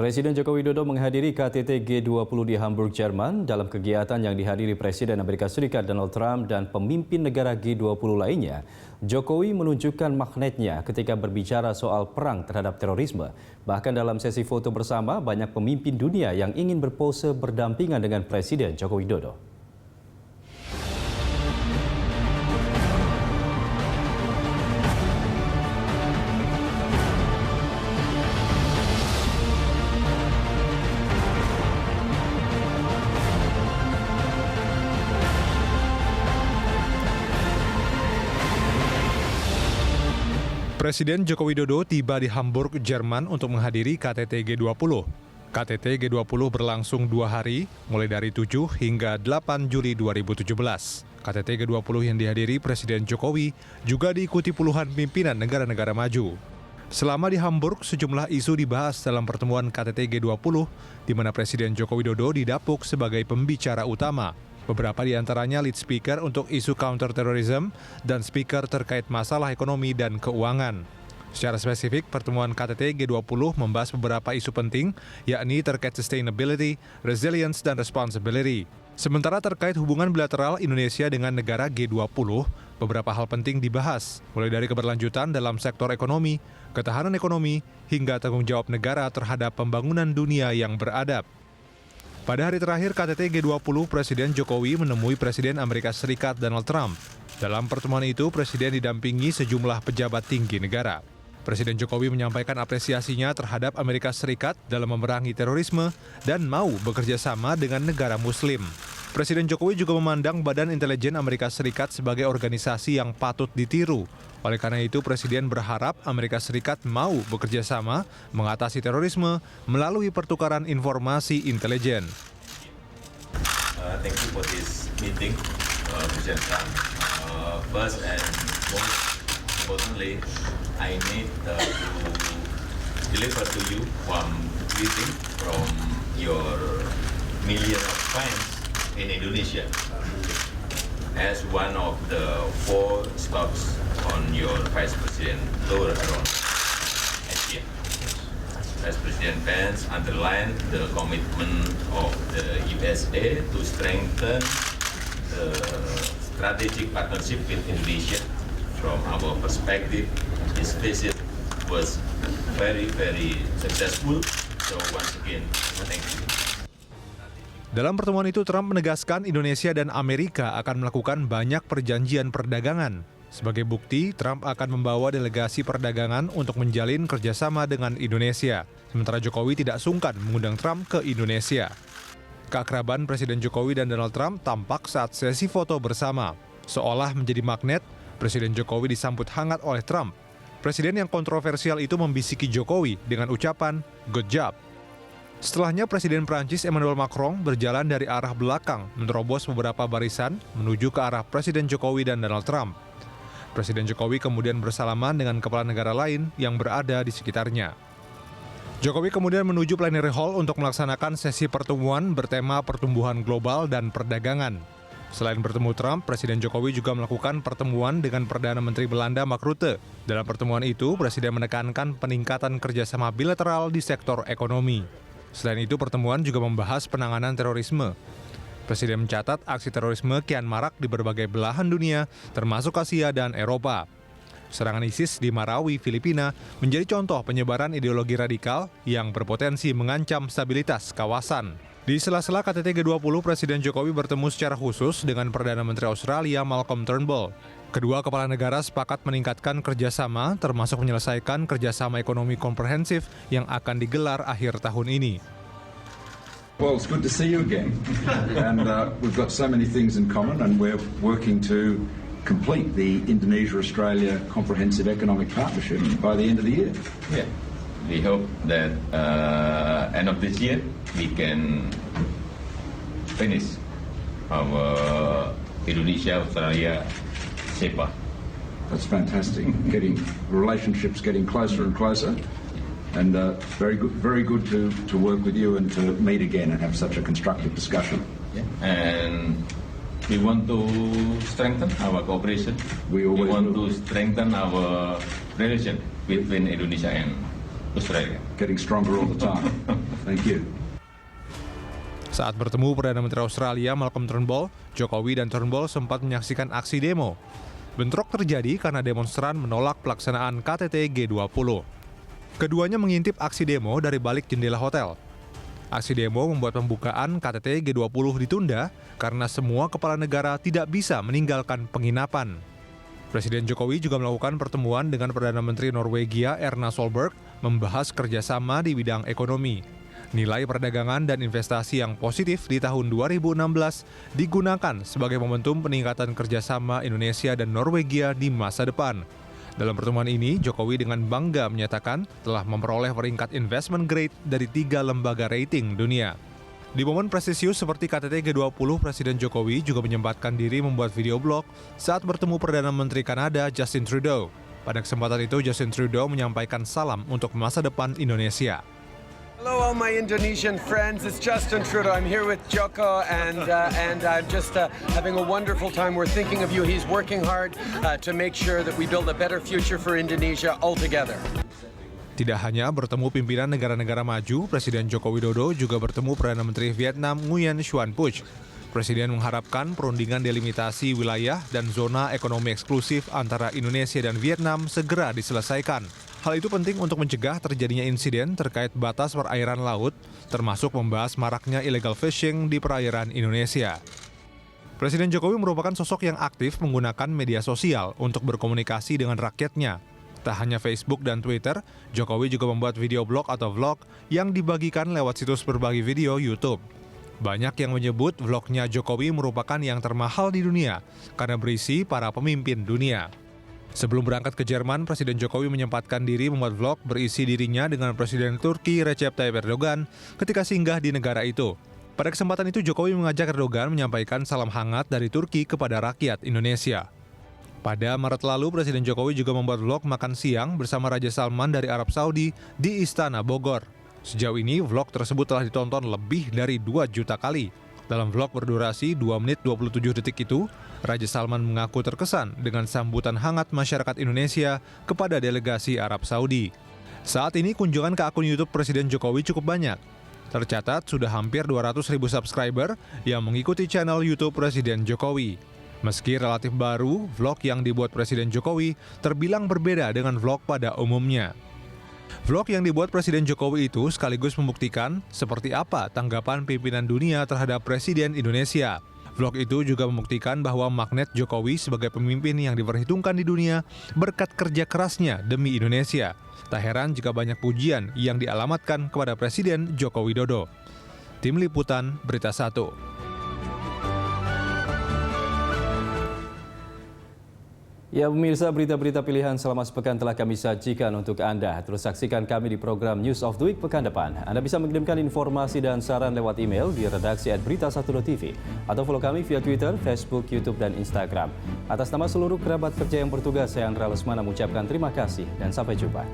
Presiden Joko Widodo menghadiri KTT G20 di Hamburg, Jerman. Dalam kegiatan yang dihadiri Presiden Amerika Serikat Donald Trump dan pemimpin negara G20 lainnya, Jokowi menunjukkan magnetnya ketika berbicara soal perang terhadap terorisme. Bahkan dalam sesi foto bersama, banyak pemimpin dunia yang ingin berpose berdampingan dengan Presiden Joko Widodo. Presiden Joko Widodo tiba di Hamburg, Jerman untuk menghadiri KTT G20. KTT G20 berlangsung 2 hari, mulai dari 7 hingga 8 Juli 2017. KTT G20 yang dihadiri Presiden Jokowi juga diikuti puluhan pimpinan negara-negara maju. Selama di Hamburg, sejumlah isu dibahas dalam pertemuan KTT G20, di mana Presiden Joko Widodo didapuk sebagai pembicara utama. Beberapa di antaranya lead speaker untuk isu counter-terrorism dan speaker terkait masalah ekonomi dan keuangan. Secara spesifik, pertemuan KTT G20 membahas beberapa isu penting, yakni terkait sustainability, resilience, dan responsibility. Sementara terkait hubungan bilateral Indonesia dengan negara G20, beberapa hal penting dibahas, mulai dari keberlanjutan dalam sektor ekonomi, ketahanan ekonomi, hingga tanggung jawab negara terhadap pembangunan dunia yang beradab. Pada hari terakhir KTT G20, Presiden Jokowi menemui Presiden Amerika Serikat Donald Trump. Dalam pertemuan itu, Presiden didampingi sejumlah pejabat tinggi negara. Presiden Jokowi menyampaikan apresiasinya terhadap Amerika Serikat dalam memerangi terorisme dan mau bekerja sama dengan negara Muslim. Presiden Jokowi juga memandang Badan Intelijen Amerika Serikat sebagai organisasi yang patut ditiru. Oleh karena itu, Presiden berharap Amerika Serikat mau bekerja sama mengatasi terorisme melalui pertukaran informasi intelijen. Thank you for this meeting, President Trump. First and most importantly, I need to deliver to you one greeting from your million of fans in Indonesia. As one of the 4 stops on your Vice President tour around Asia. Vice President Pence underlined the commitment of the USA to strengthen the strategic partnership with Indonesia. From our perspective, this visit was very successful. So once again, thank you. Dalam pertemuan itu, Trump menegaskan Indonesia dan Amerika akan melakukan banyak perjanjian perdagangan. Sebagai bukti, Trump akan membawa delegasi perdagangan untuk menjalin kerjasama dengan Indonesia. Sementara Jokowi tidak sungkan mengundang Trump ke Indonesia. Keakraban Presiden Jokowi dan Donald Trump tampak saat sesi foto bersama. Seolah menjadi magnet, Presiden Jokowi disambut hangat oleh Trump. Presiden yang kontroversial itu membisiki Jokowi dengan ucapan, "Good job." Setelahnya, Presiden Prancis Emmanuel Macron berjalan dari arah belakang, menerobos beberapa barisan menuju ke arah Presiden Jokowi dan Donald Trump. Presiden Jokowi kemudian bersalaman dengan kepala negara lain yang berada di sekitarnya. Jokowi kemudian menuju plenary hall untuk melaksanakan sesi pertemuan bertema pertumbuhan global dan perdagangan. Selain bertemu Trump, Presiden Jokowi juga melakukan pertemuan dengan Perdana Menteri Belanda Mark Rutte. Dalam pertemuan itu, Presiden menekankan peningkatan kerjasama bilateral di sektor ekonomi. Selain itu, pertemuan juga membahas penanganan terorisme. Presiden mencatat aksi terorisme kian marak di berbagai belahan dunia, termasuk Asia dan Eropa. Serangan ISIS di Marawi, Filipina, menjadi contoh penyebaran ideologi radikal yang berpotensi mengancam stabilitas kawasan. Di sela-sela KTT G20, Presiden Jokowi bertemu secara khusus dengan Perdana Menteri Australia Malcolm Turnbull. Kedua kepala negara sepakat meningkatkan kerjasama, termasuk menyelesaikan kerjasama ekonomi komprehensif yang akan digelar akhir tahun ini. Well, it's good to see you again, and we've got so many things in common, and we're working to complete the Indonesia-Australia Comprehensive Economic Partnership by the end of the year. Yeah, we hope that end of this year we can finish our Indonesia-Australia SEPA. That's fantastic. Relationships getting closer and closer, and very good to work with you and to meet again and have such a constructive discussion. Yeah. And we want to strengthen our cooperation. We want to strengthen our relation between Indonesia and Australia. Getting stronger all the time. Thank you. Saat bertemu Perdana Menteri Australia Malcolm Turnbull, Jokowi dan Turnbull sempat menyaksikan aksi demo. Bentrok terjadi karena demonstran menolak pelaksanaan KTT G20. Keduanya mengintip aksi demo dari balik jendela hotel. Aksi demo membuat pembukaan KTT G20 ditunda karena semua kepala negara tidak bisa meninggalkan penginapan. Presiden Jokowi juga melakukan pertemuan dengan Perdana Menteri Norwegia Erna Solberg membahas kerjasama di bidang ekonomi. Nilai perdagangan dan investasi yang positif di tahun 2016 digunakan sebagai momentum peningkatan kerjasama Indonesia dan Norwegia di masa depan. Dalam pertemuan ini, Jokowi dengan bangga menyatakan telah memperoleh peringkat investment grade dari 3 lembaga rating dunia. Di momen prestisius seperti KTT G20, Presiden Jokowi juga menyempatkan diri membuat video blog saat bertemu Perdana Menteri Kanada Justin Trudeau. Pada kesempatan itu, Justin Trudeau menyampaikan salam untuk masa depan Indonesia. Hello, all my Indonesian friends. It's Justin Trudeau. I'm here with Joko, and I'm just having a wonderful time. We're thinking of you. He's working hard to make sure that we build a better future for Indonesia altogether. Tidak hanya bertemu pimpinan negara-negara maju, Presiden Joko Widodo juga bertemu Perdana Menteri Vietnam Nguyen Xuan Phuc. Presiden mengharapkan perundingan delimitasi wilayah dan zona ekonomi eksklusif antara Indonesia dan Vietnam segera diselesaikan. Hal itu penting untuk mencegah terjadinya insiden terkait batas perairan laut, termasuk membahas maraknya illegal fishing di perairan Indonesia. Presiden Jokowi merupakan sosok yang aktif menggunakan media sosial untuk berkomunikasi dengan rakyatnya. Tak hanya Facebook dan Twitter, Jokowi juga membuat video blog atau vlog yang dibagikan lewat situs berbagi video YouTube. Banyak yang menyebut vlognya Jokowi merupakan yang termahal di dunia karena berisi para pemimpin dunia. Sebelum berangkat ke Jerman, Presiden Jokowi menyempatkan diri membuat vlog berisi dirinya dengan Presiden Turki Recep Tayyip Erdogan ketika singgah di negara itu. Pada kesempatan itu, Jokowi mengajak Erdogan menyampaikan salam hangat dari Turki kepada rakyat Indonesia. Pada Maret lalu, Presiden Jokowi juga membuat vlog makan siang bersama Raja Salman dari Arab Saudi di Istana Bogor. Sejauh ini, vlog tersebut telah ditonton lebih dari 2 juta kali. Dalam vlog berdurasi 2 menit 27 detik itu, Raja Salman mengaku terkesan dengan sambutan hangat masyarakat Indonesia kepada delegasi Arab Saudi. Saat ini kunjungan ke akun YouTube Presiden Jokowi cukup banyak. Tercatat sudah hampir 200.000 subscriber yang mengikuti channel YouTube Presiden Jokowi. Meski relatif baru, vlog yang dibuat Presiden Jokowi terbilang berbeda dengan vlog pada umumnya. Vlog yang dibuat Presiden Jokowi itu sekaligus membuktikan seperti apa tanggapan pimpinan dunia terhadap Presiden Indonesia. Vlog itu juga membuktikan bahwa magnet Jokowi sebagai pemimpin yang diperhitungkan di dunia berkat kerja kerasnya demi Indonesia. Tak heran jika banyak pujian yang dialamatkan kepada Presiden Joko Widodo. Tim Liputan Berita 1. Ya pemirsa, berita-berita pilihan selama sepekan telah kami sajikan untuk Anda. Terus saksikan kami di program News of the Week pekan depan. Anda bisa mengirimkan informasi dan saran lewat email di redaksi@berita1.tv atau follow kami via Twitter, Facebook, YouTube, dan Instagram. Atas nama seluruh kerabat kerja yang bertugas, saya Andra Lesmana mengucapkan terima kasih dan sampai jumpa.